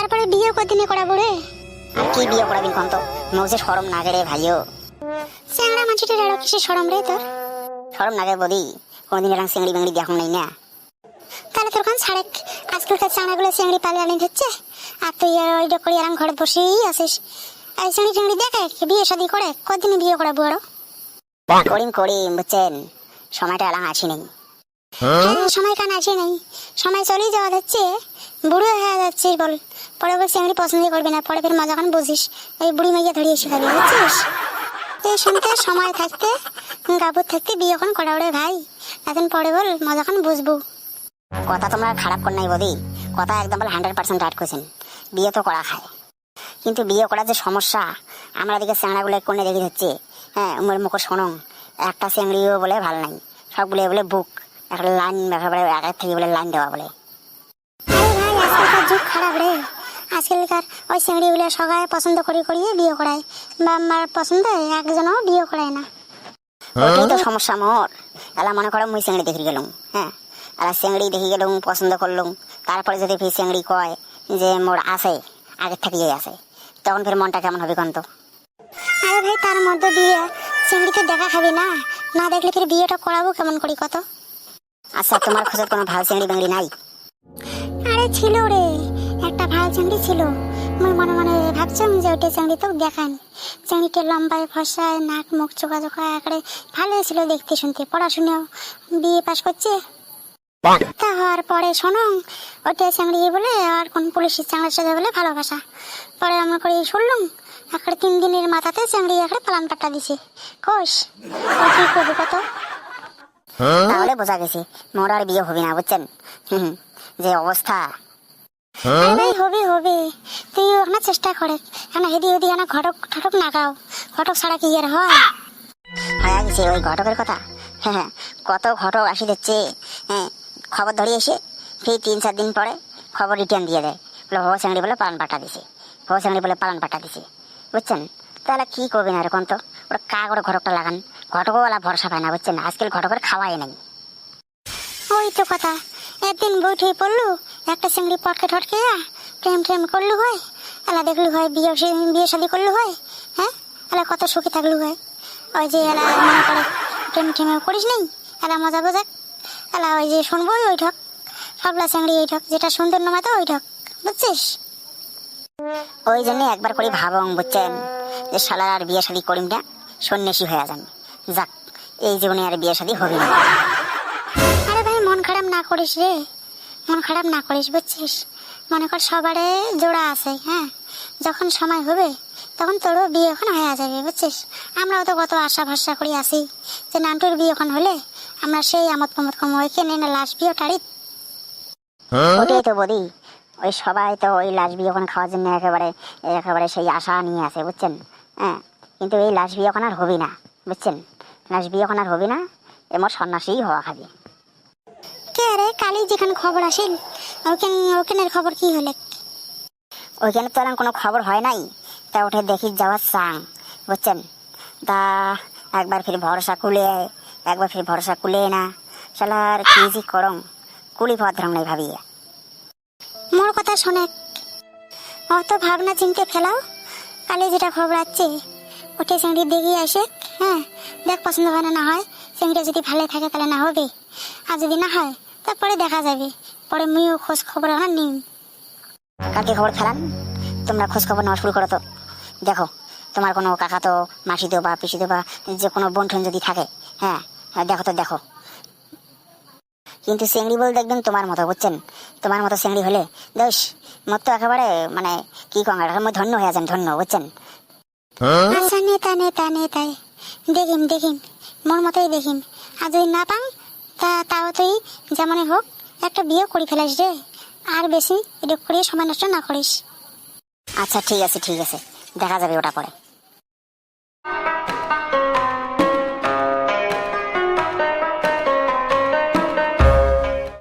তারপরে বিয়ে কদিনে করাবো রে? আর কি বিয়ে করাবি কোন তো মৌসে শরম না গেলে ভাইও। চ্যাংড়া মাছিটির আরো কিসে সরম রে তোর? শরম না গে বদি, কোনদিন এরকম চিংড়ি বেংড়ি দেখুন নাই না। তাহলে তোর কোন ছাড়েক, আজকালকার চাংড়াগুলো চিংড়ি পালে আনি দিচ্ছে, আর তুই ওইটা করে আরাম ঘরে বসেই আসিস। এই চিংড়ি টিংড়ি দেখে বিয়ে শাদি করে কদিনে বিয়ে করাবো আরো? করিম করিম বুঝছেন, সময়টা এলাম আসি নেই। সময় কান আসে নাই, সময় চলেই যাওয়া যাচ্ছে, বুড়ো হয়ে যাচ্ছিস বল। পরে বল চিংড়ি পছন্দই করবি না, পরে ফের মজা কান বুঝিস এই বুড়ি মাইয়া ধরিয়ে শেখাবি, বুঝছিস? এই শুনতে সময় থাকতে গাবুর থাকতে বিয়ে কোন করা ওরে ভাই, এখন পরে বল মজা কান বুঝবো। কথা তোমরা খারাপ কর নাই বদি, কথা একদম 100% রাইট করছেন। বিয়ে তো করা খায়, কিন্তু বিয়ে করার যে সমস্যা, আমরা দিকে চ্যাংড়াগুলো কোনে দেখে যাচ্ছে। হ্যাঁ উমের মুখ শোনো, একটা চিংড়িও বলে ভালো নাই, সবগুলো বলে বুক একটা লাইন একেবারে আগের থেকে বলে লাইন দেওয়া বলে। আরে ভাই আজকালকার যুগ খারাপ রে, আজকালকার ওই চিংড়িগুলো সবাই পছন্দ করিয়ে বিয়ে করায়, বা আমার পছন্দ একজনও বিয়ে করায় না। ওটাই তো সমস্যা মোর। এলা মনে করো মুই চিংড়ি দেখে গেলুম, হ্যাঁ এলা চিংড়ি দেখে গেলুম, পছন্দ করলুম, তারপরে যদি ফির চিংড়ি কয় যে মোর আছে আগের থেকেই আছে, তখন ফের মনটা কেমন হবে কন্ত? আরে ভাই তার মধ্যে দিয়ে চিংড়ি তো দেখা খাবি না, না দেখলে ফির বিয়েটা করাবো কেমন করি কত? আচ্ছা তোমার খোঁজে কোনো ভালো চিংড়ি বেংড়ি নাই? আরে ছিল রে, একটা ভালো চিংড়ি ছিল, মুই মনে মনে ভাবছিলাম যে ওইটা চিংড়ি তো দেখান। চিংড়িটা লম্বায় ফসায়, নাক মুখ চোখা চোখা একেবারে ভালোই ছিল দেখতে শুনতে, পড়াশুনেও বিয়ে পাশ করছে। তা হওয়ার পরে শোনো, ওইটা চিংড়ি বলে আর কোন পুলিশের চাংড়ার সাথে বলে ভালোবাসা, পরে আমরা করে শুনলাম একটা 3 দিনের মাথাতে চিংড়ি একটা পালান পাট্টা দিছে। কোষ ও কি করবো কত? তাহলে বোঝা গেছে মোর আর বিয়ে হবে না বুঝছেন। যে অবস্থা। আরে হবে হবে, তুই ওখানে চেষ্টা করে এখানে হেদি হেদি এখানে ঘটক ঠটক না গাও, ঘটক ছাড়া কি আর হয়? হয়ে গেছে ওই ঘটকের কথা। হ্যাঁ কত ঘটক আসি দিচ্ছে, হ্যাঁ খবর ধরিয়ে এসে ফির 3-4 দিন পরে খবর রিটার্ন দিয়ে দেয়, বলে ভো চিংড়ি বলে পালন পাঠা দিছে, ভো চিংড়ি বলে পালন পাঠা দিছে, বুঝছেন? তাহলে কি করবেন এরকম তো, ওরা কা করে ঘটকটা লাগান, ঘটকওয়ালা ভরসা পায় না বুঝছেন, আজকাল ঘটকের খাওয়াই নাই। ওই তো কথা, একদিন বৈঠে পড়লু একটা চিংড়ি পটকে ঠটকে প্রেম প্রেম করলু হয়, এলা দেখলু হয় বিয়ে শাদি করলু হয়, হ্যাঁ এলা কত সুখী থাকলু হয়। ওই যে এলা মনে করে প্রেম টেমে করিস নেই, এলা মজা বোঝাক, এলা ওই যে শুনবোই ওই ঠক, সবলা চিংড়ি ওই ঠক, যেটা সুন্দর নামাতো ওই ঠক, বুঝছিস? ওই জন্য একবার করে ভাবং বুঝছেন, যে শালার আর বিয়ে শাদি করিম না, সন্ন্যাসী হয়ে যান, যাক এই জীবনে আর বিয়ে শাদি হবে না। আরে ভাই মন খারাপ না করিস রে, মন খারাপ না করিস, বুঝছিস? মনে কর সবারে জোড়া আছে, হ্যাঁ যখন সময় হবে তখন তোরও বিয়ে এখন হয়ে যাবে, বুঝছিস? আমরাও তো কত আশা ভরসা করি আসি যে নান্টুর বিয়ে এখন হলে আমরা সেই আমোদ প্রমোদ কম ওইখানে না লাশ বিয়ে টাড়ি। ওটাই তো বলি, ওই সবাই তো ওই লাশ বিয়ে ওখানে খাওয়ার জন্য একেবারে একেবারে সেই আশা নিয়ে আসে বুঝছেন। হ্যাঁ কিন্তু এই লাশ বিয়ে ওখানে আর হবি না বুঝছেন, লাশ বিয়ে ওখানে আর হবি না, এমন সন্ন্যাসীই হওয়া খাবি। কে রে কালি যেখানে খবর আসেন ওখানের খবর কি হলে? ওইখানে তো এরকম কোনো খবর হয় নাই, তা উঠে দেখি যাওয়ার চাং বুঝছেন। তা একবার ফির ভরসা কুলে, একবার ফির ভরসা কুলে না, শালার কি যে করং কুলি ভদ্রং নাই ভাবিয়ে। মোর কথা শোনে, অত ভাবনা চিনতে ফেলাও, কালি যেটা খবর আছে ওটা চিংড়ি দেখি আসে, হ্যাঁ দেখ পছন্দ হয় না হয়, চিংড়িটা যদি ভালো থাকে তাহলে না হবে, আর যদি না হয় তারপরে দেখা যাবে, পরে মুইও খোঁজ খবর আমার নিম। কাকে খবর ফেলান, তোমরা খোঁজ খবর নেওয়া শুরু করো তো, দেখো তোমার কোনো কাকা তো মাসি তো বা পিসি তো বা যে কোনো বন্ধন যদি থাকে, হ্যাঁ দেখো তো দেখো। কিন্তু চিংড়ি বল দেখবেন তোমার মতো বুঝছেন, তোমার মতো চিংড়ি হলে দোষ মোর তো একেবারে মানে কি কঙ্গার ধন্য হয়ে যান, ধন্য বুঝছেন। আচ্ছা নেতাই দেখিম মোর মতোই দেখিম, আর যদি না পাং তাও তুই যেমনই হোক একটা বিয়ে করি ফেলাস রে, আর বেশি এটা করিয়ে সময় নষ্ট না করিস। আচ্ছা ঠিক আছে দেখা যাবে ওটা পরে।